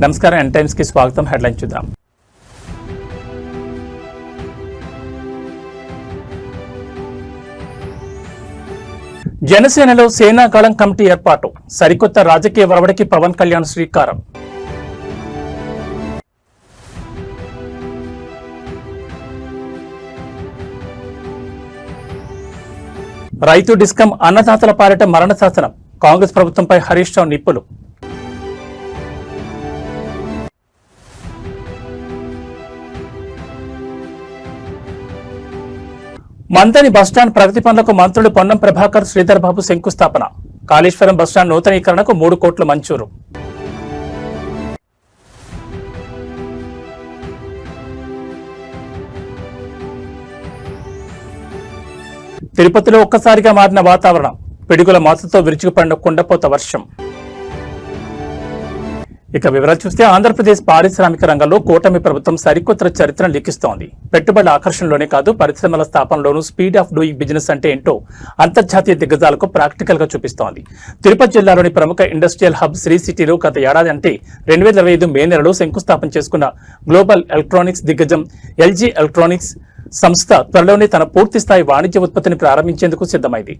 నమస్కారం, n times కి స్వాగతం. హెడ్లైన్ చూద్దాం. జనసేనలో సేనాకాలం కమిటీ ఏర్పాటు, సరికొత్త రాజకీయ ఒరవడికి పవన్ కళ్యాణ్ శ్రీకారం. రైతు డిస్కం అన్నదాతల పాలిట మరణ శాసనం, కాంగ్రెస్ ప్రభుత్వంపై హరీష్ రావు నిప్పులు. మంతని బస్టాండ్ ప్రగతి పనులకు మంత్రులు పొన్నం ప్రభాకర్, శ్రీధర్ బాబు శంకుస్థాపన. కాళేశ్వరం బస్టాండ్ నూతనీకరణకు 3 కోట్లు మంజూరు. తిరుపతిలో ఒక్కసారిగా మారిన వాతావరణం, పిడుగుల మాతతో విరుచుకుపడిన కుండపోత వర్షం. ఇక వివరాలు చూస్తే, ఆంధ్రప్రదేశ్ పారిశ్రామిక రంగంలో కూటమి ప్రభుత్వం సరికొత్త చరిత్రను లిఖిస్తోంది. పెట్టుబడుల ఆకర్షణలోనే కాదు, పరిశ్రమల స్థాపనలోనూ స్పీడ్ ఆఫ్ డూయింగ్ బిజినెస్ అంటే ఏంటో అంతర్జాతీయ దిగ్గజాలకు ప్రాక్టికల్ గా చూపిస్తోంది. తిరుపతి జిల్లాలోని ప్రముఖ ఇండస్ట్రియల్ హబ్ శ్రీ సిటీలో గత ఏడాది అంటే 2025 మే నెలలో శంకుస్థాపన చేసుకున్న గ్లోబల్ ఎలక్ట్రానిక్స్ దిగ్గజం ఎల్జీ ఎలక్ట్రానిక్స్ సంస్థ త్వరలోనే తన పూర్తి స్థాయి వాణిజ్య ఉత్పత్తిని ప్రారంభించేందుకు సిద్ధమైంది.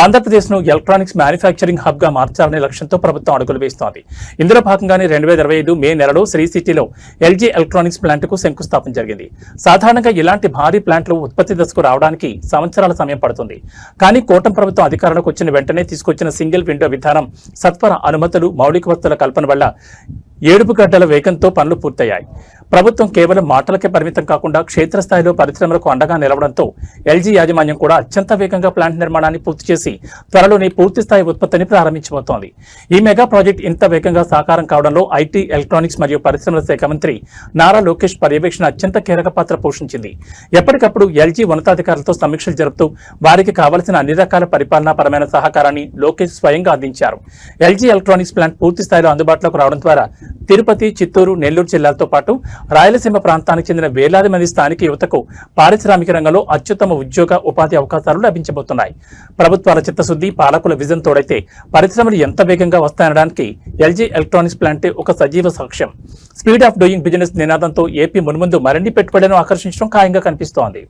ఆంధ్రప్రదేశ్ ను ఎలక్ట్రానిక్స్ మ్యానుఫ్యాక్చరింగ్ హబ్ గా మార్చాలనే లక్ష్యంతో ప్రభుత్వం అడుగులు వేస్తోంది. ఇందులో భాగంగానే 2025 మే నెలలో శ్రీ సిటీలో ఎల్జీ ఎలక్ట్రానిక్స్ ప్లాంట్ కు శంకుస్థాపన జరిగింది. సాధారణంగా ఇలాంటి భారీ ప్లాంట్లు ఉత్పత్తి దశకు రావడానికి సంవత్సరాల సమయం పడుతుంది. కానీ కూటమి ప్రభుత్వం అధికారంలోకి వచ్చిన వెంటనే తీసుకొచ్చిన సింగిల్ విండో విధానం, సత్వర అనుమతులు, మౌలిక వస్తువుల కల్పన వల్ల 7 గంటల వేగంతో పనులు పూర్తయ్యాయి. ప్రభుత్వం కేవలం మాటలకే పరిమితం కాకుండా క్షేత్రస్థాయిలో పరిశ్రమలకు అండగా నిలవడంతో ఎల్జీ యాజమాన్యం కూడా అత్యంత వేగంగా ప్లాంట్ నిర్మాణాన్ని పూర్తి చేసి త్వరలోనే పూర్తిస్థాయి ఉత్పత్తిని ప్రారంభించబోతోంది. ఈ మెగా ప్రాజెక్ట్ ఇంత వేగంగా సాకారం కావడంలో ఐటీ, ఎలక్ట్రానిక్స్ మరియు పరిశ్రమల శాఖ మంత్రి నారా లోకేష్ పర్యవేక్షణ అత్యంత కీలక పాత్ర పోషించింది. ఎప్పటికప్పుడు ఎల్జీ ఉన్నతాధికారులతో సమీక్షలు జరుపుతూ వారికి కావలసిన అన్ని రకాల పరిపాలనాపరమైన సహకారాన్ని లోకేష్ స్వయంగా అందించారు. ఎల్జీ ఎలక్ట్రానిక్స్ ప్లాంట్ పూర్తి స్థాయిలో అందుబాటులోకి రావడం ద్వారా తిరుపతి, చిత్తూరు, నెల్లూరు జిల్లాలతో పాటు రాయలసీమ ప్రాంతానికి చెందిన వేలాది మంది స్థానిక యువతకు పారిశ్రామిక రంగంలో అత్యుత్తమ ఉద్యోగ, ఉపాధి అవకాశాలు లభించబోతున్నాయి. ప్రభుత్వాల చిత్తశుద్ధి, పాలకుల విజన్ తోడైతే పరిశ్రమలు ఎంత వేగంగా వస్తాయనడానికి ఎల్జీ ఎలక్ట్రానిక్స్ ప్లాంట్ ఒక సజీవ సాక్ష్యం. స్పీడ్ ఆఫ్ డూయింగ్ బిజినెస్ నినాదంతో ఏపీ మున్ముందు మరిన్ని పెట్టుబడులను ఆకర్షించడం ఖాయంగా కనిపిస్తోంది.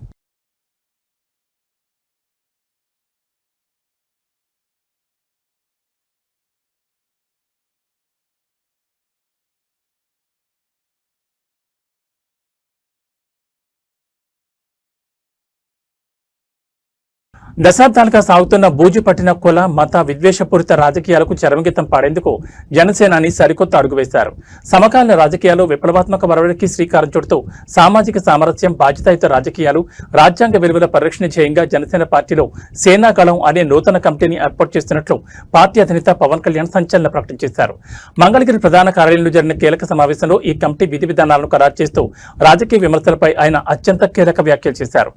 దశాబ్దాలుగా సాగుతున్న బూజు పట్టిన కుల, మత విద్వేషపూరిత రాజకీయాలకు చరమగీతం పాడేందుకు జనసేనాని సరికొత్త అడుగు వేశారు. సమకాలీన రాజకీయాల్లో విప్లవాత్మక ఒరవడికి శ్రీకారం చుడుతూ సామాజిక సామరస్యం, బాధ్యతాయుత రాజకీయాలు, రాజ్యాంగ విలువల పరిరక్షణ ధ్యేయంగా జనసేన పార్టీలో సేనాకాలం అనే నూతన కమిటీని ఏర్పాటు చేస్తున్నట్లు పార్టీ అధినేత పవన్ కళ్యాణ్ సంచలన ప్రకటన చేశారు. మంగళగిరి ప్రధాన కార్యాలయంలో జరిగిన కీలక సమావేశంలో ఈ కమిటీ విధి విధానాలను ఖరారు చేస్తూ రాజకీయ విమర్శలపై ఆయన అత్యంత కీలక వ్యాఖ్యలు చేశారు.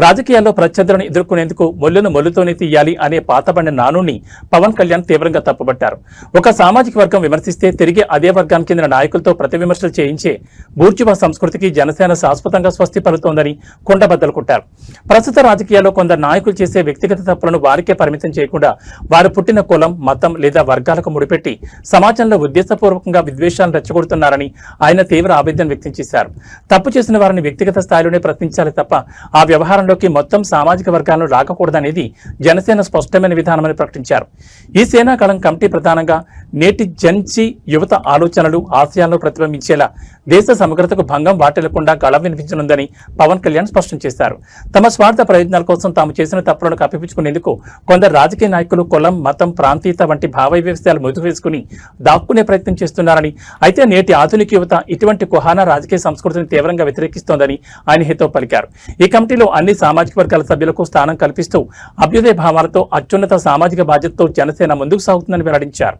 రాజకీయాల్లో ప్రత్యర్థులను ఎదుర్కొనేందుకు మొల్లును మొల్లుతోనే తీయాలి అనే పాతబడిన నానుని పవన్ కళ్యాణ్ తీవ్రంగా తప్పుపట్టారు. ఒక సామాజిక వర్గం విమర్శిస్తే తిరిగి అదే వర్గానికి చెందిన నాయకులతో ప్రతి విమర్శలు చేయించే బూర్జువా సంస్కృతికి జనసేన శాశ్వతంగా స్వస్తి పలుతోందని కుండబద్దలు కొట్టారు. ప్రస్తుత రాజకీయాల్లో కొందరు నాయకులు చేసే వ్యక్తిగత తప్పులను వారికే పరిమితం చేయకుండా వారు పుట్టిన కులం, మతం లేదా వర్గాలకు ముడిపెట్టి సమాజంలో ఉద్దేశపూర్వకంగా విద్వేషాలను రెచ్చగొడుతున్నారని ఆయన తీవ్ర ఆవేదన వ్యక్తం చేశారు. తప్పు చేసిన వారిని వ్యక్తిగత స్థాయిలోనే ప్రశ్నించాలి తప్ప ఆ వ్యవహారంలోకి మొత్తం సామాజిక వర్గాలను రాకూడదని అనేది జనసేన స్పష్టమైన విధానమని ప్రకటించారు. ఈ సేనాకాలం కమిటీ ప్రధానంగా నేటి జన్జీ యువత ఆలోచనలు, ఆశయాలను ప్రతిబింబించేలా దేశ సమగ్రతకు భంగం వాటిల్లకుండా గళం వినిపించనుందని పవన్ కళ్యాణ్ స్పష్టం చేశారు. తమ స్వార్థ ప్రయోజనాల కోసం తాము చేసిన తప్పులను కప్పిపుచ్చుకునేందుకు కొందరు రాజకీయ నాయకులు కులం, మతం, ప్రాంతీయత వంటి భావ వివసాయాలు ముదుగు వేసుకుని దాక్కునే ప్రయత్నం చేస్తున్నారని, అయితే నేటి ఆధునిక యువత ఇటువంటి కుహానా రాజకీయ సంస్కృతిని తీవ్రంగా వ్యతిరేకిస్తోందని ఆయన హితవు పలికారు. ఈ కమిటీలో అన్ని సామాజిక వర్గాల సభ్యులకు స్థానం కల్పిస్తూ అభ్యుదయ భావాలతో అత్యున్నత సామాజిక బాధ్యతతో జనసేన ముందుకు సాగుతుందని వెల్లడించారు.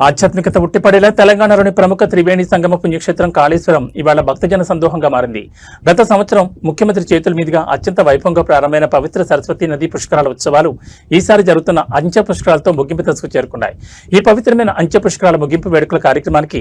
ఆధ్యాత్మికత ఉట్టిపడేలా తెలంగాణలోని ప్రముఖ త్రివేణి సంగమ పుణ్యక్షేత్రం కాళేశ్వరం ఇవాళ భక్తజన సందోహంగా మారింది. గత సంవత్సరం ముఖ్యమంత్రి చేతుల మీదుగా అత్యంత వైభవంగా ప్రారంభమైన పవిత్ర సరస్వతి నదీ పుష్కరాల ఉత్సవాలు ఈసారి జరుగుతున్న అంచె పుష్కరాలతో ముగింపు దశకు చేరుకున్నాయి. ఈ పవిత్రమైన అంచె పుష్కరాల ముగింపు వేడుకల కార్యక్రమానికి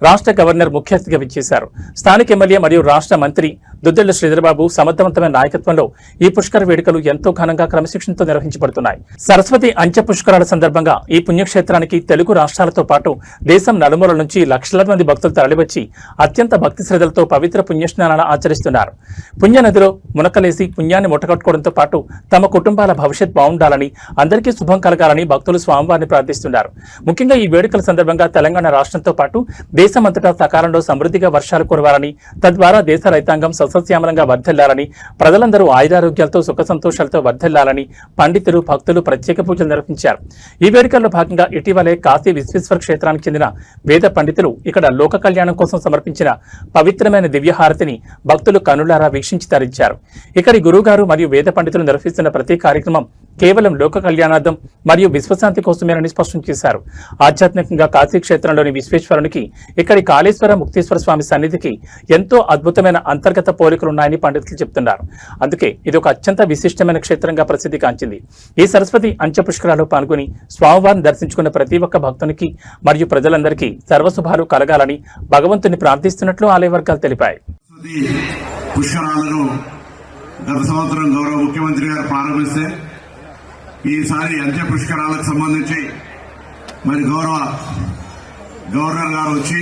రాష్ట్ర గవర్నర్ ముఖ్య అతిథిగా విచ్చేశారు. స్థానిక ఎమ్మెల్యే మరియు రాష్ట్ర మంత్రి దుద్దెళ్ల శ్రీధరబాబు సమర్థవంతమైన నాయకత్వంలో ఈ పుష్కర వేడుకలు ఎంతో ఘనంగా క్రమశిక్షణతో నిర్వహించబడుతున్నాయి. సరస్వతి అంచె పుష్కరాల సందర్భంగా ఈ పుణ్యక్షేత్రానికి తెలుగు రాష్ట్రాలతో పాటు దేశం నలుమూలల నుంచి లక్షలాది మంది భక్తులు తరలివచ్చి అత్యంత భక్తి శ్రద్ధలతో పవిత్ర పుణ్యస్నానాలు ఆచరిస్తున్నారు. పుణ్యనదిలో మునకలేసి పుణ్యాన్ని ముట్టగట్టుకోవడంతో పాటు తమ కుటుంబాల భవిష్యత్ బాగుండాలని, అందరికీ శుభం కలగాలని భక్తులు స్వామివారిని ప్రార్థిస్తున్నారు. ముఖ్యంగా ఈ వేడుకల సందర్భంగా తెలంగాణ రాష్ట్రంతో పాటు దేశమంతటా సకాలంలో సమృద్ధిగా వర్షాలు కురవాలని, తద్వారా దేశ రైతాంగం సస్యశ్యామలంగా వర్ధిల్లాలని, ప్రజలందరూ ఆయురారోగ్యాలతో సుఖ సంతోషాలతో వర్ధిల్లాలని పండితులు, భక్తులు ప్రత్యేక పూజలు నిర్వహించారు. ఈ వేడుకల్లో భాగంగా ఇటీవలే కాశీ విశ్వేశ్వర క్షేత్రానికి చెందిన వేద పండితులు ఇక్కడ లోక కళ్యాణం కోసం సమర్పించిన పవిత్రమైన దివ్యహారతిని భక్తులు కనులారా వీక్షించి తరించారు. ఇక్కడి గురువుగారు మరియు వేద పండితులు నిర్వహిస్తున్న ప్రతి కార్యక్రమం కేవలం లోక కళ్యాణార్థం మరియు విశ్వశాంతి కోసమేనని స్పష్టం చేశారు. ఆధ్యాత్మికంగా కాశీ క్షేత్రంలోని విశ్వేశ్వరునికి, ఇక్కడి కాళేశ్వర ముక్తేశ్వర స్వామి సన్నిధికి ఎంతో అద్భుతమైన అంతర్గత పోలికలున్నాయని పండితులు చెప్తున్నారు. అందుకే ఇది ఒక అత్యంత విశిష్టమైన క్షేత్రంగా ప్రసిద్ధి కాంచింది. ఈ సరస్వతి అంచె పుష్కరాల్లో పాల్గొని స్వామివారిని దర్శించుకున్న ప్రతి ఒక్క భక్తునికి మరియు ప్రజలందరికీ సర్వశుభాలు కలగాలని భగవంతుని ప్రార్థిస్తున్నట్లు ఆలయ వర్గాలు తెలిపాయి. పుష్కరాలను గత సంవత్సరం గౌరవ ముఖ్యమంత్రి గారు ప్రారంభిస్తే ఈసారి అంచె పుష్కరాలకు సంబంధించి మరి గౌరవ గవర్నర్ గారు వచ్చి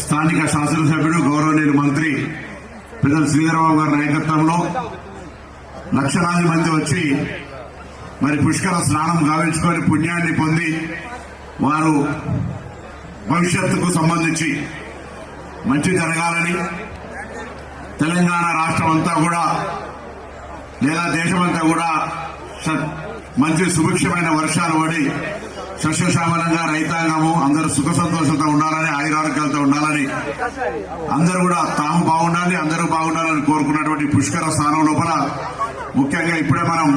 స్థానిక శాసనసభ్యుడు గౌరవనీయులు మంత్రి పెద్దలు శ్రీధరబాబు గారి నాయకత్వంలో లక్షలాది మంది వచ్చి మరి పుష్కర స్నానం గావించుకొని పుణ్యాన్ని పొంది వారు భవిష్యత్తుకు సంబంధించి మంచి జరగాలని, తెలంగాణ రాష్ట్రం అంతా కూడా లేదా దేశమంతా కూడా మంచి సుభిక్షమైన వర్షాలు పడి సస్యశ్యామలంగా రైతాంగము అందరూ సుఖ సంతోషంతో ఉండాలని, ఆయురారోగ్యాలతో ఉండాలని, అందరూ కూడా తాము బాగుండాలి, అందరూ బాగుండాలని కోరుకున్నటువంటి పుష్కర స్నానం లోపల ముఖ్యంగా ఇప్పుడే మనం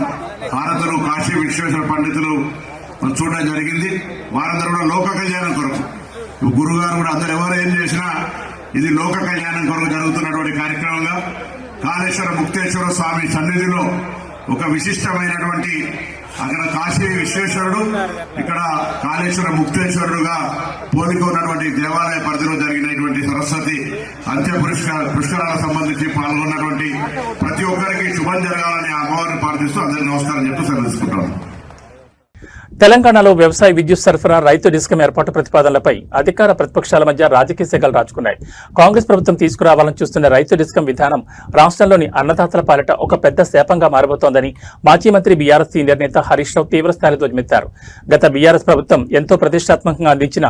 భారతులు కాశీ విశ్వేశ్వర పండితులు చూడడం జరిగింది. వారందరూ కూడా లోక కళ్యాణం కొరకు, గురుగారు కూడా అందరూ ఎవరు ఏం చేసినా ఇది లోక కళ్యాణం కొరకు జరుగుతున్నటువంటి కార్యక్రమంగా కాళేశ్వర ముక్తేశ్వర స్వామి సన్నిధిలో ఒక విశిష్టమైనటువంటి అక్కడ కాశీ విశ్వేశ్వరుడు, ఇక్కడ కాళేశ్వర ముక్తేశ్వరుడుగా పోలిక ఉన్నటువంటి దేవాలయ పరిధిలో జరిగినటువంటి సరస్వతి అంత్య పుష్కరాలకు సంబంధించి పాల్గొన్నటువంటి ప్రతి ఒక్కరికి శుభం జరగాలని అమ్మవారిని ప్రార్థిస్తూ అందరికీ నమస్కారం చెప్తూ సెలవుకుంటాం. తెలంగాణలో వ్యవసాయ విద్యుత్ సరఫరా, రైతు డిస్కం ఏర్పాటు ప్రతిపాదనలపై అధికార ప్రతిపక్షాల మధ్య రాజకీయ సెగలు రాచుకున్నాయి. కాంగ్రెస్ ప్రభుత్వం తీసుకురావాలని చూస్తున్న రైతు డిస్కం విధానం రాష్ట్రంలోని అన్నదాతల పాలిట ఒక పెద్ద శాపంగా మారబోతోందని మాజీ మంత్రి బీఆర్ఎస్ సీనియర్ నేత హరీష్ రావు తీవ్రస్థాయిలో ధ్వజమెత్తారు. గత బీఆర్ఎస్ ప్రభుత్వం ఎంతో ప్రతిష్టాత్మకంగా అందించిన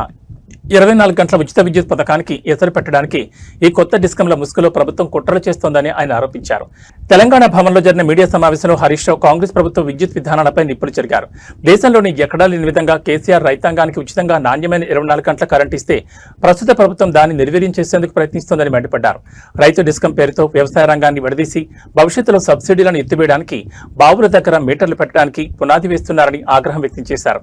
24 గంటల ఉచిత విద్యుత్ పథకానికి ఎసరు పెట్టడానికి ఈ కొత్త డిస్కంల ముసుగులో ప్రభుత్వం కుట్రలు చేస్తోందని ఆయన ఆరోపించారు. తెలంగాణ భవన్లో జరిగిన మీడియా సమావేశంలో హరీష్ రావు కాంగ్రెస్ ప్రభుత్వ విద్యుత్ విధానాలపై నిప్పులు చెరిగారు. దేశంలోని ఎక్కడా లేని విధంగా కేసీఆర్ రైతాంగానికి ఉచితంగా నాణ్యమైన 24 గంటల కరెంట్ ఇస్తే ప్రస్తుత ప్రభుత్వం దాన్ని నిర్వీర్యం చేసేందుకు ప్రయత్నిస్తోందని మండిపడ్డారు. రైతు డిస్కం పేరుతో వ్యవసాయ రంగాన్ని విడదీసి భవిష్యత్తులో సబ్సిడీలను ఎత్తివేయడానికి, బావుల దగ్గర మీటర్లు పెట్టడానికి పునాది వేస్తున్నారని ఆగ్రహం వ్యక్తం చేశారు.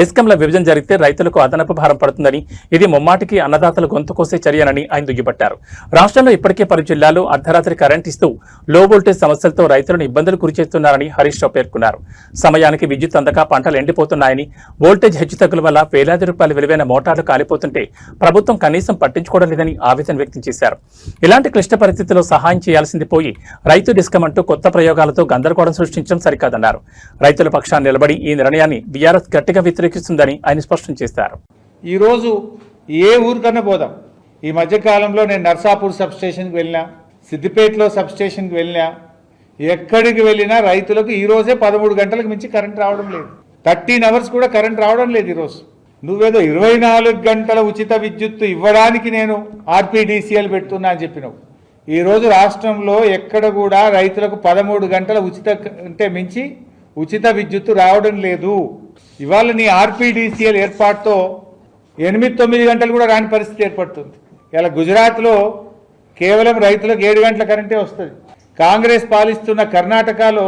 డిస్కంల విభజన జరిగితే రైతులకు అదనపు భారం పడుతుందని, ఇది ముమ్మాటికి అన్నదాతల గొంతు కోసే చర్యనని ఆయన దుయ్యబట్టారు. రాష్ట్రంలో ఇప్పటికే పలు జిల్లాల్లో అర్ధరాత్రి కరెంట్ ఇస్తూ లో వోల్టేజ్ సమస్యలతో రైతులను ఇబ్బందులు గురిచేస్తున్నారని హరీష్ రావు పేర్కొన్నారు. సమయానికి విద్యుత్ అందక పంటలు ఎండిపోతున్నాయని, వోల్టేజ్ హెచ్చుతగ్గుల వల్ల వేలాది రూపాయల విలువైన మోటార్లు కాలిపోతుంటే ప్రభుత్వం కనీసం పట్టించుకోవడం లేదని ఆవేదన వ్యక్తం చేశారు. ఇలాంటి క్లిష్ట పరిస్థితుల్లో సహాయం చేయాల్సింది పోయి రైతు డిస్కం అంటూ కొత్త ప్రయోగాలతో గందరగోళం సృష్టించడం సరికాదన్నారు. రైతుల పక్షాన్ని నిలబడి ఈ నిర్ణయాన్ని బీఆర్ఎస్ గట్టిగా వ్యతిరేకిస్తుందని ఆయన స్పష్టం చేశారు. ఈరోజు ఏ ఊరికన్నా పోదాం. ఈ మధ్యకాలంలో నేను నర్సాపూర్ సబ్ స్టేషన్కి వెళ్ళినా, సిద్దిపేటలో సబ్ స్టేషన్కి వెళ్ళినా, ఎక్కడికి వెళ్ళినా రైతులకు ఈరోజే 13 గంటలకు మించి కరెంట్ రావడం లేదు. 13 అవర్స్ కూడా కరెంట్ రావడం లేదు. ఈరోజు నువ్వేదో 24 గంటల ఉచిత విద్యుత్తు ఇవ్వడానికి నేను ఆర్పీడీసీఎల్ పెడుతున్నా అని చెప్పినావు. ఈరోజు రాష్ట్రంలో ఎక్కడ కూడా రైతులకు 13 గంటల ఉచిత అంటే మించి ఉచిత విద్యుత్తు రావడం లేదు. ఇవాళ నీ ఆర్పీడీసీఎల్ ఏర్పాటుతో 8-9 గంటలు కూడా రాని పరిస్థితి ఏర్పడుతుంది. ఇలా గుజరాత్లో కేవలం రైతులకు 7 గంటల కరెంటే వస్తుంది. కాంగ్రెస్ పాలిస్తున్న కర్ణాటకలో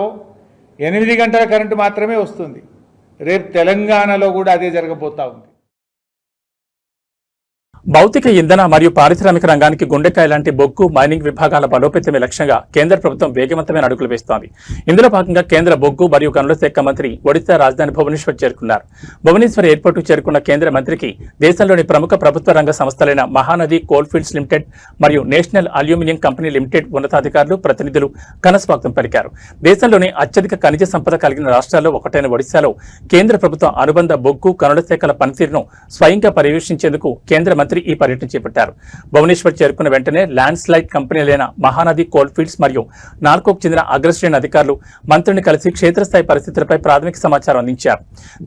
8 గంటల కరెంటు మాత్రమే వస్తుంది. రేపు తెలంగాణలో కూడా అదే జరగబోతా ఉంది. భౌతిక ఇంధన మరియు పారిశ్రామిక రంగానికి గుండెకాయ లాంటి బొగ్గు మైనింగ్ విభాగాల బలోపేతమే లక్ష్యంగా కేంద్ర ప్రభుత్వం వేగవంతమైన అడుగులు వేస్తోంది. ఇందులో భాగంగా కేంద్ర బొగ్గు మరియు గనుల శాఖ మంత్రి ఒడిశా రాజధాని భువనేశ్వర్ చేరుకున్నారు. భువనేశ్వర్ ఎయిర్పోర్టు చేరుకున్న కేంద్ర మంత్రికి దేశంలోని ప్రముఖ ప్రభుత్వ రంగ సంస్థలైన మహానది కోల్ ఫీల్డ్స్ లిమిటెడ్ మరియు నేషనల్ అల్యూమినియం కంపెనీ లిమిటెడ్ ఉన్నతాధికారులు ప్రతినిధులు ఘనస్వాగతం పలికారు. దేశంలోని అత్యధిక ఖనిజ సంపద కలిగిన రాష్ట్రాల్లో ఒకటైన ఒడిశాలో కేంద్ర ప్రభుత్వం అనుబంధ బొగ్గు గనుల శాఖల పనితీరును స్వయంగా పర్యవేక్షించేందుకు కేంద్ర మంత్రి ఈ పర్యటన చేపట్టారు. భువనేశ్వర్ చేరుకున్న వెంటనే ల్యాండ్ స్లైడ్ కంపెనీలైన మహానది కోల్ ఫీల్డ్స్ మరియు నాల్కోకు చెందిన అగ్రశ్రేణి అధికారులు మంత్రిని కలిసి క్షేత్రస్థాయి పరిస్థితులపై ప్రాథమిక సమాచారం అందించారు.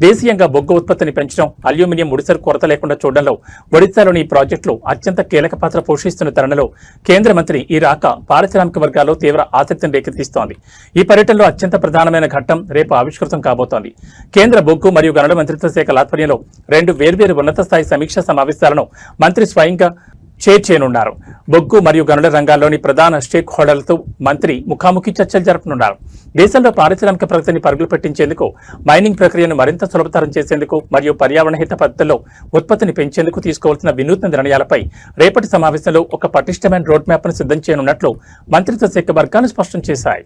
దేశీయంగా బొగ్గు ఉత్పత్తిని పెంచడం, అల్యూమినియం ముడిసరు కొరత లేకుండా చూడడంలో ఒడిశాలోని ఈ ప్రాజెక్టులు అత్యంత కీలక పాత్ర పోషిస్తున్న తరుణంలో కేంద్ర మంత్రి ఈ రాక పారిశ్రామిక వర్గాల్లో తీవ్ర ఆసక్తిని రేకెత్తిస్తోంది. ఈ పర్యటనలో అత్యంత ప్రధానమైన ఘట్టం రేపు ఆవిష్కృతం కాబోతోంది. కేంద్ర బొగ్గు మరియు గనుల మంత్రిత్వ శాఖల ఆధ్వర్యంలో 2 వేర్వేరు ఉన్నత స్థాయి సమీక్షా సమావేశాలను మంత్రి స్వయంగా చేయనున్నారు. బొగ్గు మరియు గనుల రంగాల్లోని ప్రధాన స్టేక్ హోల్డర్లతో మంత్రి ముఖాముఖి చర్చలు జరపనున్నారు. దేశంలో పారిశ్రామిక ప్రగతిని పరుగులు పెట్టించేందుకు, మైనింగ్ ప్రక్రియను మరింత సులభతరం చేసేందుకు మరియు పర్యావరణ హిత పద్ధతుల్లో ఉత్పత్తిని పెంచేందుకు తీసుకోవాల్సిన వినూత్న నిర్ణయాలపై రేపటి సమావేశంలో ఒక పటిష్టమైన రోడ్ మ్యాప్ను సిద్ధం చేయనున్నట్లు మంత్రిత్వ శాఖ వర్గాలు స్పష్టం చేశాయి.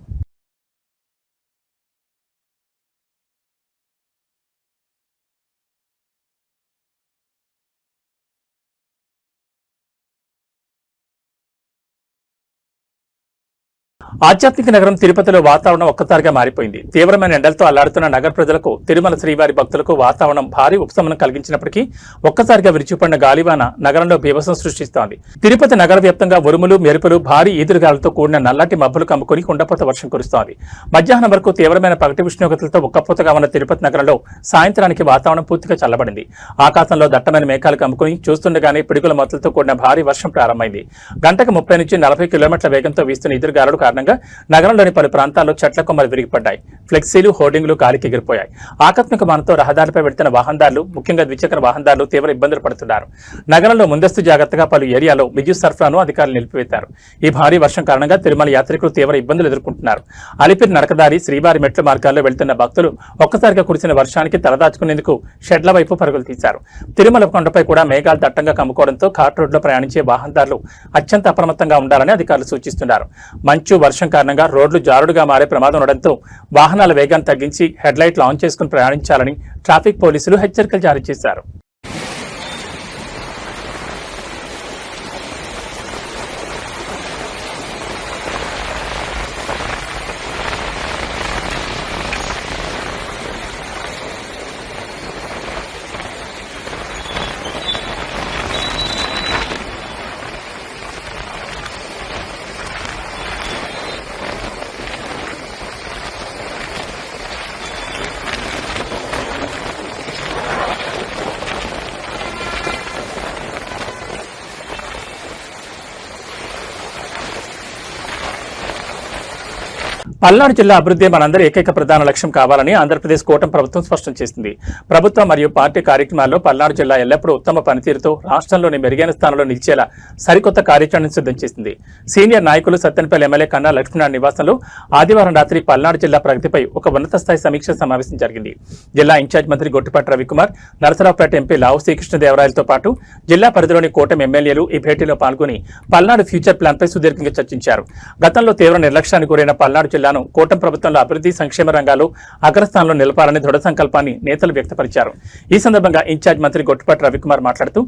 ఆధ్యాత్మిక నగరం తిరుపతిలో వాతావరణం ఒక్కసారిగా మారిపోయింది. తీవ్రమైన ఎండలతో అల్లాడుతున్న నగర ప్రజలకు, తిరుమల శ్రీవారి భక్తులకు వాతావరణం భారీ ఉపశమనం కలిగించినప్పటికీ ఒక్కసారిగా విరిచిపడిన గాలివాన నగరంలో బీభత్సం సృష్టిస్తోంది. తిరుపతి నగర వ్యాప్తంగా ఉరుములు, మెరుపులు, భారీ ఈదురుగాలతో కూడిన నల్లటి మబ్బులు కమ్ముకుని కుండపోత వర్షం కురుస్తోంది. మధ్యాహ్నం వరకు తీవ్రమైన పగటి ఉష్ణోగ్రతలతో ఉక్కపోతగా ఉన్న తిరుపతి నగరంలో సాయంత్రానికి వాతావరణం పూర్తిగా చల్లబడింది. ఆకాశంలో దట్టమైన మేఘాలు కమ్ముకుని చూస్తుండగానే పిడుగుల మొత్తలతో కూడిన భారీ వర్షం ప్రారంభమైంది. గంటకు 30 నుంచి 40 కిలోమీటర్ల వేగంతో వీస్తున్న ఈదురుగాలుల కారణంగా నగరంలోని పలు ప్రాంతాల్లో చెట్ల కొమ్మలు విరిగిపడ్డాయి. ఫ్లెక్సీలు, హోర్డింగ్లు గాలికి ఎగిరిపోయాయి. ఆకస్మిక వానతో రహదారిపై వెళ్తున్న వాహనదారులు, ముఖ్యంగా ద్విచక్ర వాహనదారులు తీవ్ర ఇబ్బందులు పడుతున్నారు. నగరంలో ముందస్తు జాగ్రత్తగా పలు ఏరియాలో విద్యుత్ సరఫరాను అధికారులు నిలిపివేశారు. ఈ భారీ వర్షం కారణంగా తిరుమల యాత్రికులు తీవ్ర ఇబ్బందులు ఎదుర్కొంటున్నారు. అలిపిరి నడకదారి, శ్రీవారి మెట్ల మార్గాల్లో వెళ్తున్న భక్తులు ఒక్కసారిగా కురిసిన వర్షానికి తలదాచుకునేందుకు షెడ్ల వైపు పరుగులు తీశారు. తిరుమల కొండపై కూడా మేఘాలు దట్టంగా కమ్ముకోవడంతో ఘాట్ రోడ్లో ప్రయాణించే వాహనదారులు అత్యంత అప్రమత్తంగా ఉండాలని అధికారులు సూచిస్తున్నారు. మంచు, వర్షం కారణంగా రోడ్లు జారుడుగా మారే ప్రమాదం ఉండడంతో వాహనాల వేగాన్ని తగ్గించి హెడ్ లైట్లు ఆన్ చేసుకుని ప్రయాణించాలని ట్రాఫిక్ పోలీసులు హెచ్చరికలు జారీ చేశారు. పల్నాడు జిల్లా అభివృద్ధి మనందరి ఏకైక ప్రధాన లక్ష్యం కావాలని ఆంధ్రప్రదేశ్ కూటమి ప్రభుత్వం స్పష్టం చేసింది. ప్రభుత్వం మరియు పార్టీ కార్యక్రమాల్లో పల్నాడు జిల్లా ఎల్లప్పుడూ ఉత్తమ పనితీరుతో రాష్ట్రంలోని మెరుగైన స్థానంలో నిలిచేలా సరికొత్త కార్యాచరణను సిద్ధం చేసింది. సీనియర్ నాయకులు సత్తెనపల్లి ఎమ్మెల్యే కన్నా లక్ష్మీనారాయణ నివాసంలో ఆదివారం రాత్రి పల్నాడు జిల్లా ప్రగతిపై ఒక ఉన్నత స్థాయి సమీక్ష సమావేశం జరిగింది. జిల్లా ఇన్ఛార్జ్ మంత్రి గొట్టిపాటి రవికుమార్, నరసరావుపేట ఎంపీ లావు శ్రీకృష్ణదేవరాయలతో పాటు జిల్లా పరిధిలోని కూటమి ఎమ్మెల్యేలు ఈ భేటీలో పాల్గొని పల్నాడు ఫ్యూచర్ ప్లాన్పై సుదీర్ఘంగా చర్చించారు. గతంలో తీవ్ర నిర్లక్ష్యానికి గురైన పల్నాడు జిల్లాను కూటమి ప్రభుత్వంలో అభివృద్ధి, సంక్షేమ రంగాల్లో అగ్రస్థానంలో నిలపాలని దృఢ సంకల్పాన్ని నేతలు వ్యక్తపరిచారు. ఈ సందర్భంగా ఇన్ఛార్జ్ మంత్రి గొట్టిపాటి రవికుమార్ మాట్లాడుతూ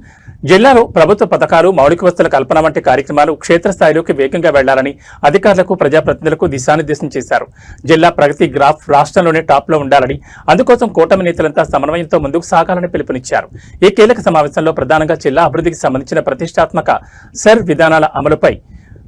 జిల్లాలో ప్రభుత్వ పథకాలు, మౌలిక వసతుల కల్పన వంటి కార్యక్రమాలు క్షేత్రస్థాయిలోకి వేగంగా వెళ్లాలని అధికారులకు, ప్రజాప్రతినిధులకు దిశానిర్దేశం చేశారు. జిల్లా ప్రగతి గ్రాఫ్ రాష్ట్రంలోనే టాప్ లో ఉండాలని, అందుకోసం కూటమి నేతలంతా సమన్వయంతో ముందుకు సాగాలని పిలుపునిచ్చారు. ఈ కీలక సమావేశంలో ప్రధానంగా జిల్లా అభివృద్ధికి సంబంధించిన ప్రతిష్టాత్మక సర్ విధానాల అమలుపై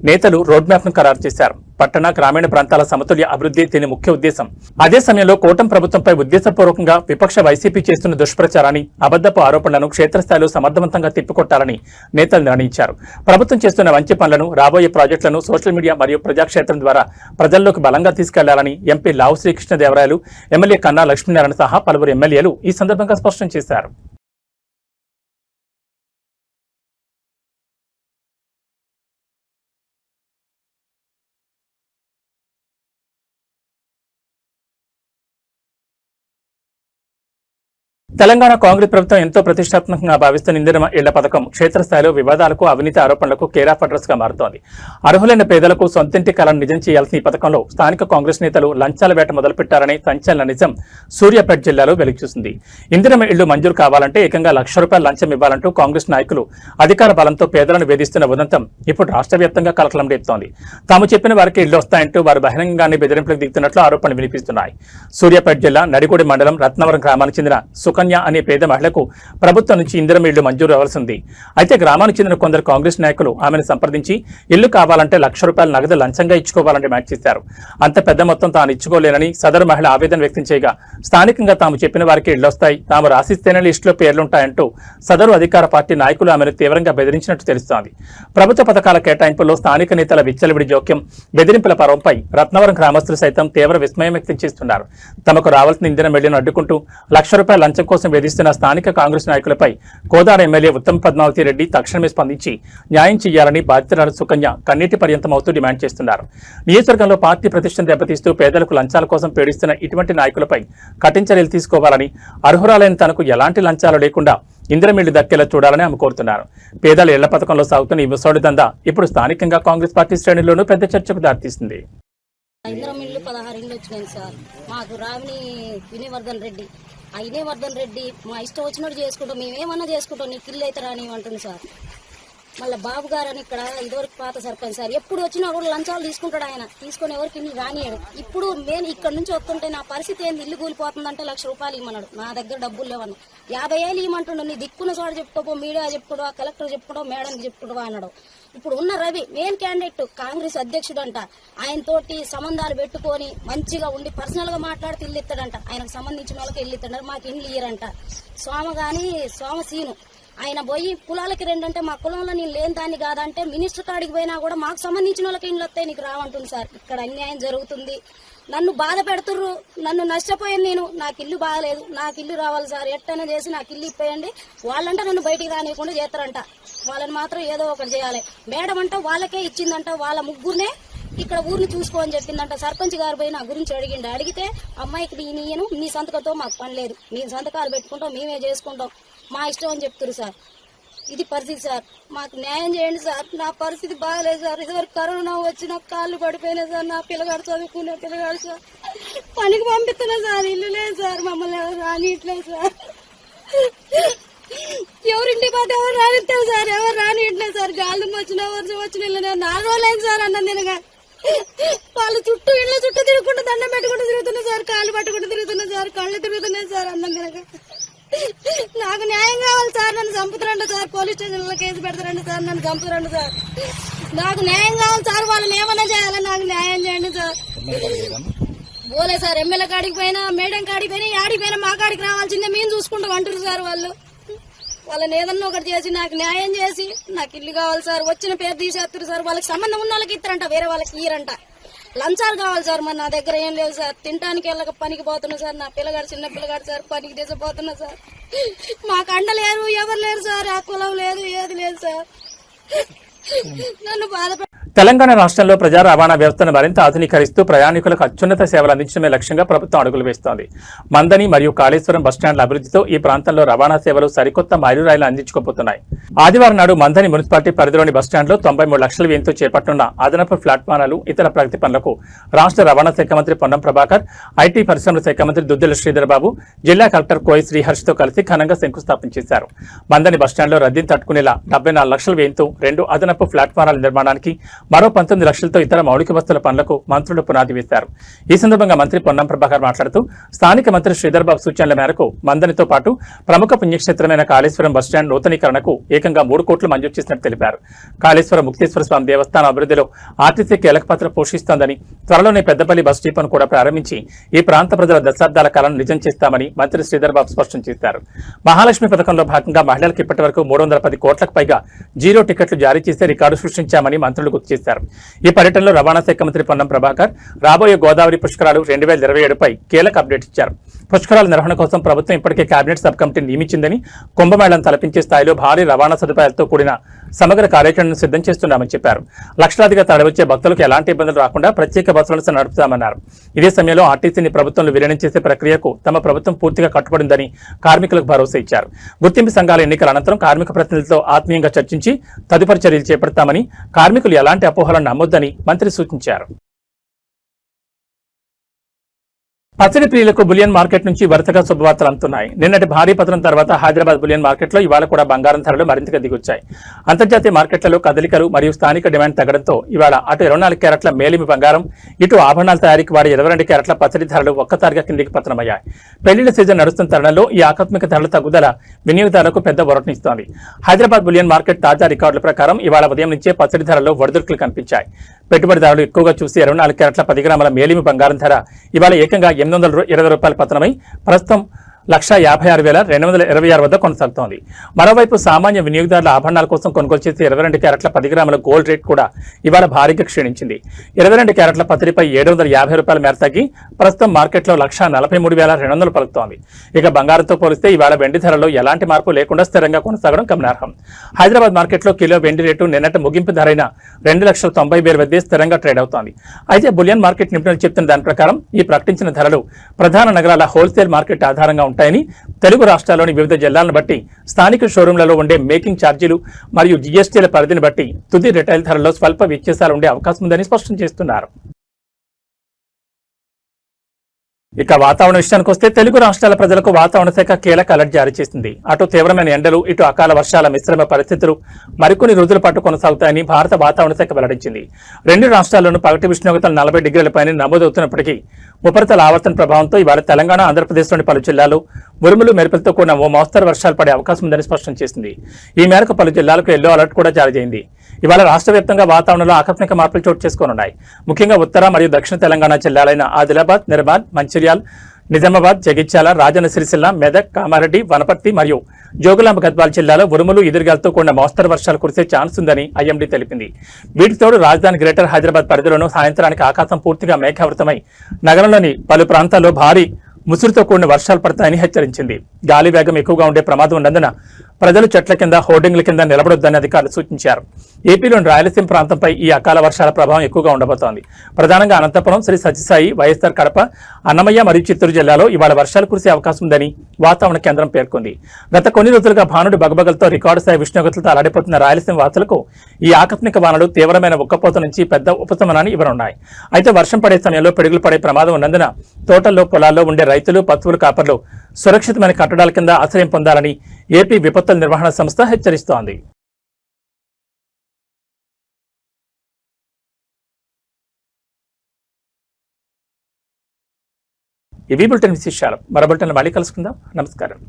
నేతలు రోడ్ మ్యాప్ ను ఖరారు చేశారు. పట్టణ, గ్రామీణ ప్రాంతాల సమతుల్య అభివృద్ధి దీని ముఖ్య ఉద్దేశం. అదే సమయంలో కూటమి ప్రభుత్వంపై ఉద్దేశపూర్వకంగా విపక్ష వైసీపీ చేస్తున్న దుష్ప్రచారాన్ని, అబద్ధపు ఆరోపణలను క్షేత్రస్థాయిలో సమర్థవంతంగా తిప్పికొట్టాలని నేతలు నిర్ణయించారు. ప్రభుత్వం చేస్తున్న మంచి పనులను, రాబోయే ప్రాజెక్టులను సోషల్ మీడియా మరియు ప్రజాక్షేత్రం ద్వారా ప్రజల్లోకి బలంగా తీసుకెళ్లాలని ఎంపీ లావు శ్రీకృష్ణదేవరాయలు, ఎమ్మెల్యే కన్నా లక్ష్మీనారాయణ సహా పలువురు ఎమ్మెల్యేలు ఈ సందర్భంగా స్పష్టం చేశారు. తెలంగాణ కాంగ్రెస్ ప్రభుత్వం ఎంతో ప్రతిష్టాత్మకంగా భావిస్తున్న ఇందిరమ్మ ఇళ్ల పథకం క్షేత్రస్థాయిలో వివాదాలకు అవినీతి ఆరోపణలకు కేర్ ఆఫ్ అడ్రస్ గా మారుతోంది. అర్హులైన పేదలకు సొంతింటి కలను నిజం చేయాల్సిన ఈ పథకంలో స్థానిక కాంగ్రెస్ నేతలు లంచాల వేట మొదలుపెట్టారనే సంచలన నిజం సూర్యాపేట జిల్లాలో వెలుగుచూసింది. ఇందిరమ్మ ఇళ్లు మంజూరు కావాలంటే ఏకంగా ₹1,00,000 లంచం ఇవ్వాలంటూ కాంగ్రెస్ నాయకులు అధికార బలంతో పేదలను వేధిస్తున్న ఉదంతం ఇప్పుడు రాష్ట్ర వ్యాప్తంగా కలకలం రేపుతోంది. తాము చెప్పిన వారికి ఇళ్లు వస్తాయంటూ వారు బహిరంగంగానే బెదిరింపులకు దిగుతున్నట్లు ఆరోపణలు వినిపిస్తున్నాయి. సూర్యాపేట జిల్లా నడిగూడి మండలం రత్నవరం గ్రామానికి చెందిన సుకన్య అనే పేద మహిళకు ప్రభుత్వం నుంచి ఇందిరమ్మ ఇళ్లు మంజూరు అవ్వాల్సింది. అయితే గ్రామానికి చెందిన కొందరు కాంగ్రెస్ నాయకులు ఆమెను సంప్రదించి ఇల్లు కావాలంటే ₹1,00,000 నగదు లంచంగా ఇచ్చుకోవాలని డిమాండ్ చేశారు. అంత పెద్ద మొత్తం తాను ఇచ్చుకోలేనని సదరు మహిళ ఆవేదన వ్యక్తం చేయగా స్థానికంగా తాము చెప్పిన వారికి ఇళ్లొస్తాయి, తాము రాసిస్తేనే లిస్టులో పేర్లుంటాయంటూ సదరు అధికార పార్టీ నాయకులు ఆమెను తీవ్రంగా బెదిరించినట్టు తెలుస్తోంది. ప్రభుత్వ పథకాల కేటాయింపుల్లో స్థానిక నేతల విచ్చలవిడి జోక్యం, బెదిరింపుల పర్వంపై రత్నవరం గ్రామస్తులు సైతం తీవ్ర విస్మయం వ్యక్తం చేస్తున్నారు. తమకు రావాల్సిన ఇందిరమ్మ ఇళ్లను అడ్డుకుంటూ ₹1,00,000 లంచం కోసం వేధిస్తున్న స్థానిక కాంగ్రెస్ నాయకులపై కోదాడ ఎమ్మెల్యే ఉత్తమ్ పద్మావతి రెడ్డి తక్షణమే స్పందించి న్యాయం చేయాలని బాధితురాలు సుకన్య కన్నీటి పర్యంతమవుతూ డిమాండ్ చేస్తున్నారు. నియోజకవర్గంలో పార్టీ ప్రతిష్టను దెబ్బతీస్తూ పేదలకు లంచాల కోసం పీడిస్తున్న ఇటువంటి నాయకులపై కఠిన చర్యలు తీసుకోవాలని, అర్హురాలైన తనకు ఎలాంటి లంచాలు లేకుండా ఇందిరమ్మ ఇళ్లు దక్కేలా చూడాలని ఆమె కోరుతున్నారు. పేదల ఇళ్ల పథకంలో సాగుతున్న ఈ ముసోడి దందా ఇప్పుడు స్థానికంగా కాంగ్రెస్ పార్టీ శ్రేణుల్లోనూ పెద్ద చర్చకు దారితీస్తుంది. ఇందిరమ్మ ఇల్లు 16 ఇళ్ళు వచ్చినాయి సార్. మాకు రావిని వినయవర్ధన్ రెడ్డి, ఆ వినయవర్ధన్ రెడ్డి మా ఇష్టం వచ్చినట్టు చేసుకుంటాం, మేమేమన్నా చేసుకుంటాం, నీకు ఇల్లు అయితే రాని అంటుంది సార్. మళ్ళీ బాబు గారు అని ఇక్కడ ఇదివరకు పాత సర్పంచ్ సార్, ఎప్పుడు వచ్చినా కూడా లంచాలు తీసుకుంటాడు. ఆయన తీసుకొని ఎవరికి ఇల్లు రానియాడు. ఇప్పుడు నేను ఇక్కడ నుంచి వస్తుంటే నా పరిస్థితి ఏంది, ఇల్లు కూలిపోతుందంటే ₹1,00,000 ఇవ్వమన్నాడు. నా దగ్గర డబ్బులు లేవన్నా. 50,000 ఇవ్వమంటుండు. నీ దిక్కున్న చోట చెప్పుకోపో, మీడియా చెప్పుకోవా, కలెక్టర్ చెప్పుకోవడం, మేడంకి చెప్పుకోవా అన్నాడు. ఇప్పుడు ఉన్న రవి మెయిన్ క్యాండిడేట్, కాంగ్రెస్ అధ్యక్షుడు అంట. ఆయన తోటి సంబంధాలు పెట్టుకొని మంచిగా ఉండి పర్సనల్ గా మాట్లాడితే ఇల్లు ఇస్తాడంట. ఆయనకు సంబంధించిన వాళ్ళకి ఇల్లు ఇస్తాడు, మాకు ఇల్లు ఇయ్యరంట. సోమ సీను ఆయన పోయి కులాలకి 2 అంటే మా కులంలో నేను లేని దాన్ని కాదంటే మినిస్టర్ కాడికి పోయినా కూడా మాకు సంబంధించిన వాళ్ళకి ఇల్లు వస్తాయి, నీకు రావంటుంది సార్. ఇక్కడ అన్యాయం జరుగుతుంది. నన్ను బాధ పెడుతుర్రు, నన్ను నష్టపోయాను నేను. నాకు ఇల్లు బాగలేదు, నాకు ఇల్లు రావాలి సార్, ఎట్టైనా చేసి నాకు ఇల్లు ఇప్పేయండి. వాళ్ళంటే నన్ను బయటికి రానియకుండా చేస్తారంట. వాళ్ళని మాత్రం ఏదో ఒకటి చేయాలి. మేడం అంట వాళ్ళకే ఇచ్చిందంట, వాళ్ళ ముగ్గురునే ఇక్కడ ఊరిని చూసుకోని చెప్పిందంట. సర్పంచ్ గారు పోయి నా గురించి అడిగిండు. అడిగితే అమ్మాయికి నేను నీ సంతకంతో మాకు పని లేదు, మీ సంతకాలు పెట్టుకుంటాం, మేమే చేసుకుంటాం, మా ఇష్టం అని చెప్తున్నారు సార్. ఇది పరిస్థితి సార్, మాకు న్యాయం చేయండి సార్. నా పరిస్థితి బాగలేదు సార్. ఇదివరకు కరోనా వచ్చి నాకు కాళ్ళు పడిపోయినాయి సార్. నా పిల్లగాడు చదువుకునే పిల్లగాడు సార్, పనికి పంపిస్తున్నా సార్. ఇల్లు లేదు సార్, మమ్మల్ని ఎవరు రానియట్లేదు సార్. ఎవరింటి పోతే ఎవరు రానిస్తారు సార్, ఎవరు రానియట్లేదు సార్. గాలి వచ్చిన వర్షం వచ్చిన ఇల్లు 4 రోజులైంది సార్ అన్నం తినగా. వాళ్ళ చుట్టూ ఇళ్ళ చుట్టూ తిరుగుకుంటూ దండం పెట్టుకుంటూ తిరుగుతున్నా సార్, కాళ్ళు పట్టుకుంటూ తిరుగుతున్నా సార్, కళ్ళు తిరుగుతున్నాయి సార్ అన్నం తినగా. నాకు న్యాయం కావాలి సార్. నన్ను చంపుతారంట సార్, పోలీస్ స్టేషన్లో కేసు పెడతారంట సార్, నన్ను చంపుతారంట సార్. నాకు న్యాయం కావాలి సార్. వాళ్ళని ఏమన్నా చేయాలని నాకు న్యాయం చేయండి సార్. పోలే సార్, ఎమ్మెల్యే కాడికి పోయినా, మేడం కాడికి పోయినా, యాడికి పోయినా మా కాడికి రావాల్సిందే, మేము చూసుకుంటాం అంటారు సార్ వాళ్ళు. వాళ్ళని ఏదన్నా ఒకటి చేసి నాకు న్యాయం చేసి నాకు ఇల్లు కావాలి సార్. వచ్చిన పేరు తీసేస్తారు సార్. వాళ్ళకి సంబంధం ఉన్న వాళ్ళకి ఇస్తారంట, వేరే వాళ్ళకి ఇయ్యరంట. లంచాలు కావాలి సార్. మరి నా దగ్గర ఏం లేదు సార్. తినడానికి వెళ్ళక పనికి పోతున్నా సార్. నా పిల్లగాడు చిన్న పిల్లగాడు సార్, పనికి తీసిపోతున్నా సార్. మాకు అండ లేరు, ఎవరు లేరు సార్. ఆ కులం లేదు, ఏది లేదు సార్. నన్ను బాధ తెలంగాణ రాష్ట్రంలో ప్రజా రవాణా వ్యవస్థను మరింత ఆధునీకరిస్తూ ప్రయాణికులకు అత్యున్నత సేవలు అందించడమే లక్ష్యంగా ప్రభుత్వం అడుగులు వేస్తోంది. మందని మరియు కాళేశ్వరం బస్టాండ్ల అభివృద్ధితో ఈ ప్రాంతంలో రవాణా సేవలు సరికొత్త మైలురాయిలు అందించుకోబోతున్నాయి. ఆదివారం నాడు మందని మున్సిపాలిటీ పరిధిలోని బస్టాండ్లో 93 లక్షల వ్యయంతో చేపట్టనున్న అదనపు ప్లాట్ఫారాలు, ఇతర ప్రగతి పనులకు రాష్ట్ర రవాణా శాఖ మంత్రి పొన్నం ప్రభాకర్, ఐటీ పరిశ్రమల శాఖ మంత్రి దుద్దెల శ్రీధర్ బాబు, జిల్లా కలెక్టర్ కోయి శ్రీహర్షితో కలిసి ఘనంగా శంకుస్థాపన చేశారు. మందని బస్టాండ్లో రద్దీని తట్టుకునేలా 74 లక్షల వ్యయంతో 2 అదనపు ప్లాట్ఫారాల నిర్మాణానికి, మరో 19 లక్షలతో ఇతర మౌలిక వస్తువుల పనులకు మంత్రులు పునాది వేశారు. ఈ సందర్భంగా మంత్రి పొన్నం ప్రభాకర్ మాట్లాడుతూ స్థానిక మంత్రి శ్రీధర్ బాబు సూచనల మేరకు మందనితో పాటు ప్రముఖ పుణ్యక్షేత్రమైన కాళేశ్వరం బస్టాండ్ నూతనీకరణకు ఏకంగా 3 కోట్లు మంజూరు చేసినట్టు తెలిపారు. కాళేశ్వరం ముక్తేశ్వర స్వామి దేవస్థానం అభివృద్ధిలో ఆర్టీసీ కీలక పాత్ర పోషిస్తోందని, త్వరలోనే పెద్దపల్లి బస్ డిపోను కూడా ప్రారంభించి ఈ ప్రాంత ప్రజల దశాబ్దాల కాలను నిజం చేస్తామని మంత్రి శ్రీధర్ బాబు స్పష్టం చేశారు. మహాలక్ష్మి పథకంలో భాగంగా మహిళలకు ఇప్పటి వరకు 310 కోట్లకు పైగా జీరో టికెట్లు జారీ చేసే రికార్డు సృష్టించామని మంత్రులు గుర్తు చేశారు. ఈ పర్యటనలో రవాణా శాఖ మంత్రి పొన్నం ప్రభాకర్ రాబోయే గోదావరి పుష్కరాలు 2027పై కీలక అప్డేట్ ఇచ్చారు. పుష్కరాల నిర్వహణ కోసం ప్రభుత్వం ఇప్పటికే కేబినెట్ సబ్ కమిటీని నియమించిందని, కుంభమేళను తలపించే స్థాయిలో భారీ రవాణా సదుపాయాలతో కూడిన సమగ్ర కార్యాచరణను సిద్ధం చేస్తున్నామని చెప్పారు. లక్షలాదిగా తరలివచ్చే భక్తులకు ఎలాంటి ఇబ్బందులు రాకుండా ప్రత్యేక బస్సులను నడుపుతామన్నారు. ఇదే సమయంలో ఆర్టీసీని ప్రభుత్వంలో విలీనం చేసే ప్రక్రియకు తమ ప్రభుత్వం పూర్తిగా కట్టుబడిందని కార్మికులకు భరోసా ఇచ్చారు. గుర్తింపు సంఘాల ఎన్నికల అనంతరం కార్మిక ప్రతినిధులతో ఆత్మీయంగా చర్చించి తదుపరి చర్యలు చేపడతామని, కార్మికులు ఎలాంటి అపోహలను నమ్మొద్దని మంత్రి సూచించారు. పచ్చడి ప్రియులకు బులియన్ మార్కెట్ నుంచి వరుసగా శుభవార్తలు అందుతున్నాయి. నిన్నటి భారీ పతనం తర్వాత హైదరాబాద్ బులియన్ మార్కెట్లో ఇవాళ కూడా బంగారం ధరలు మరింతగా దిగొచ్చాయి. అంతర్జాతీయ మార్కెట్లలో కదలికలు మరియు స్థానిక డిమాండ్ తగ్గడంతో ఇవాళ అటు 24 క్యారెట్ల మేలిమి బంగారం, ఇటు ఆభరణాల తయారీకి వాడే 22 క్యారెట్ల పచ్చడి ధరలు ఒక్కసారిగా కిందికి పతనమయ్యాయి. పెళ్లిళ్ల సీజన్ నడుస్తున్న తరుణంలో ఈ ఆకస్మిక ధరల తగ్గుదల వినియోగదారులకు పెద్ద ఊరటనిస్తోంది. హైదరాబాద్ బులియన్ మార్కెట్ తాజా రికార్డుల ప్రకారం ఇవాళ ఉదయం నుంచే పచ్చడి ధరల్లో ఒడిదుడుకులు కనిపించాయి. పెట్టుబడిదారులు ఎక్కువగా చూసి 24 క్యారెట్ల 10 గ్రాముల మేలిమి బంగారం ధర ఇవాళ ఏకంగా $820 పతనమై ప్రస్తుతం 1,56,226 వద్ద కొనసాగుతోంది. మరోవైపు సామాన్య వినియోగదారుల ఆభరణాల కోసం కొనుగోలు చేసే 22 క్యారెట్ల 10 గ్రాముల గోల్డ్ రేట్ కూడా ఇవాళ భారీగా క్షీణించింది. 22 క్యారెట్ల పత్రిపై $750 మేర తగ్గి ప్రస్తుతం మార్కెట్లో 1,43,200 పలుకుతోంది. ఇక బంగారంతో పోలిస్తే ఇవాళ వెండి ధరలో ఎలాంటి మార్పు లేకుండా స్థిరంగా కొనసాగడం గమనార్హం. హైదరాబాద్ మార్కెట్లో కిలో వెండి రేటు నిన్నటి ముగింపు ధరైన 2,90,000 వద్దే స్థిరంగా ట్రేడ్ అవుతోంది. అయితే బులియన్ మార్కెట్ నిపుణులు చెప్తున్న దాని ప్రకారం ఈ ప్రకటించిన ధరలు ప్రధాన నగరాల హోల్సేల్ మార్కెట్ ఆధారంగా ఉంటాయని, తెలుగు రాష్ట్రాల్లోని వివిధ జిల్లాలను బట్టి స్థానిక షోరూంలలో ఉండే మేకింగ్ ఛార్జీలు మరియు జీఎస్టీల పరిధిని బట్టి తుది రిటైల్ ధరల్లో స్వల్ప వ్యత్యాసాలు ఉండే అవకాశం ఉందని స్పష్టం చేస్తున్నారు. ఇక వాతావరణ విషయానికి వస్తే తెలుగు రాష్ట్రాల ప్రజలకు వాతావరణ శాఖ కీలక అలర్ట్ జారీ చేసింది. అటు తీవ్రమైన ఎండలు, ఇటు అకాల వర్షాల మిశ్రమ పరిస్థితులు మరికొన్ని రోజుల పాటు కొనసాగుతాయని భారత వాతావరణ శాఖ వెల్లడించింది. రెండు రాష్ట్రాల్లోనూ పగటి ఉష్ణోగ్రతలు 40 డిగ్రీల పైన నమోదవుతున్నప్పటికీ ఉపరితల ఆవర్తన ప్రభావంతో ఇవాళ తెలంగాణ, ఆంధ్రప్రదేశ్లోని పలు జిల్లాలు ఉరుములు మెరుపులతో కూడిన ఓ మోస్తరు వర్షాలు పడే అవకాశం ఉందని స్పష్టం చేసింది. ఈ మేరకు పలు జిల్లాలకు ఎల్లో అలర్ట్ కూడా జారీ అయింది. ఇవాళ రాష్ట్ర వ్యాప్తంగా వాతావరణంలో ఆకస్మిక మార్పులు చోటు చేసుకోనున్నాయి. ముఖ్యంగా ఉత్తర మరియు దక్షిణ తెలంగాణ జిల్లాలైన ఆదిలాబాద్, నిర్మల్, మంచిర్యాల్, నిజామాబాద్, జగిత్యాల, రాజన్న సిరిసిల్ల, మెదక్, కామారెడ్డి, వనపర్తి మరియు జోగులాంబ గద్వాల జిల్లాలో ఉరుములు, ఎదురుగాలతో కూడిన మోస్తరు వర్షాలు కురిసే ఛాన్స్ ఉందని ఐఎండీ తెలిపింది. వీటితోడు రాజధాని గ్రేటర్ హైదరాబాద్ పరిధిలోనూ సాయంత్రానికి ఆకాశం పూర్తిగా మేఘావృతమై నగరంలోని పలు ప్రాంతాల్లో భారీ ముసురుతో కూడిన వర్షాలు పడతాయని హెచ్చరించింది. గాలి వేగం ఎక్కువగా ఉండే ప్రమాదం ఉన్నందున ప్రజలు చెట్ల కింద, హోర్డింగ్ల కింద నిలబడొద్దని అధికారులు సూచించారు. ఏపీలోని రాయలసీమ ప్రాంతంపై ఈ అకాల వర్షాల ప్రభావం ఎక్కువగా ఉండబోతోంది. ప్రధానంగా అనంతపురం, శ్రీ సత్యసాయి, వైఎస్ఆర్ కడప, అన్నమయ్య మరియు చిత్తూరు జిల్లాలో ఇవాళ వర్షాలు కురిసే అవకాశం ఉందని వాతావరణ కేంద్రం పేర్కొంది. గత కొన్ని రోజులుగా భానుడి బగబగలతో రికార్డు స్థాయి ఉష్ణోగ్రతలతో అలడిపోతున్న రాయలసీమ వాసులకు ఈ ఆకస్మిక వానలు తీవ్రమైన ఉక్కపోత నుంచి పెద్ద ఉపశమనాన్ని ఇవ్వనున్నాయి. అయితే వర్షం పడే సమయంలో పిడుగులు పడే ప్రమాదం ఉన్నందున తోటల్లో, పొలాల్లో ఉండే రైతులు, పశువుల కాపర్లు సురక్షితమైన కట్టడాల కింద ఆశ్రయం పొందాలని ఏపీ విపత్తుల నిర్వహణ సంస్థ హెచ్చరిస్తోంది. ఇవి బులెటిన్ విశేషాలు. మరో బులెటిన్లో మళ్ళీ కలుసుకుందాం. నమస్కారం.